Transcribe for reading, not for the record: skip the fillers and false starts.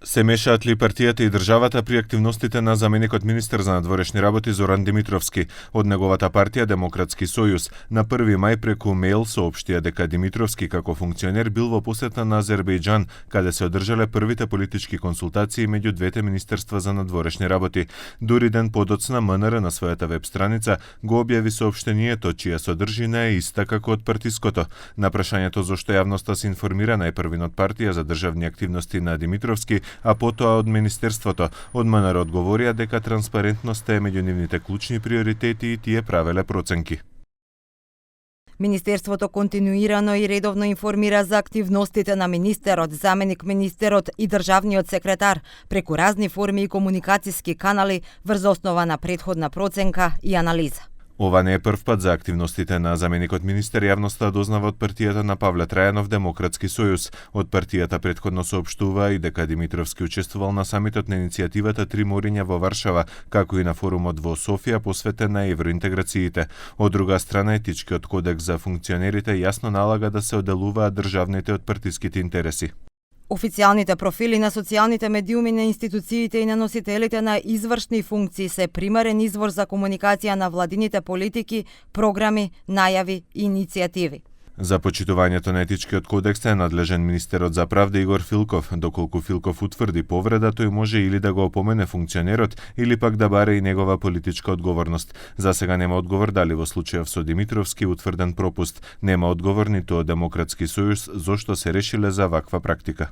Се мешаат ли партијата и државата при активностите на заменикот министер за надворешни работи Зоран Димитровски? Од неговата партија Демократски сојуз на 1 мај преку мејл соопштија дека Димитровски како функционер бил во посета на Азербејџан, каде се одржале првите политички консултации меѓу двете министерства за надворешни работи. Дури ден подоцна МНР на својата веб страница го објави соопштението, чија содржина е иста како од партиското. На прашањето зошто јавноста се информира најпрвин од партија за државни активности на Димитровски, а потоа од Министерството, од МНР одговорија дека транспарентноста е меѓу нивните клучни приоритети и тие правеле проценки. Министерството континуирано и редовно информира за активностите на министерот, заменик министерот и државниот секретар преку разни форми и комуникациски канали врз основа на претходна проценка и анализа. Ова не е прв пат за активностите на заменикот министер, јавноста дознава од партијата на Павле Трајанов Демократски сојуз. Од партијата претходно соопштува и дека Димитровски учествувал на самитот на иницијативата Три мориња во Варшава, како и на форумот во Софија посветен на евроинтеграциите. Од друга страна, етичкиот кодекс за функционерите јасно налага да се оделуваат државните од партиските интереси. Официјалните профили на социјалните медиуми на институциите и на носителите на извршни функции се примарен извор за комуникација на владините политики, програми, најави и иницијативи. За почитувањето на етичкиот кодекс е надлежен министерот за правда Игор Филков. Доколку Филков утврди повреда, тој може или да го опомене функционерот, или пак да баре и негова политичка одговорност. За сега нема одговор дали во случајов со Димитровски утврден пропуст. Нема одговор ниту од Демократски сојуз зошто се решиле за ваква практика.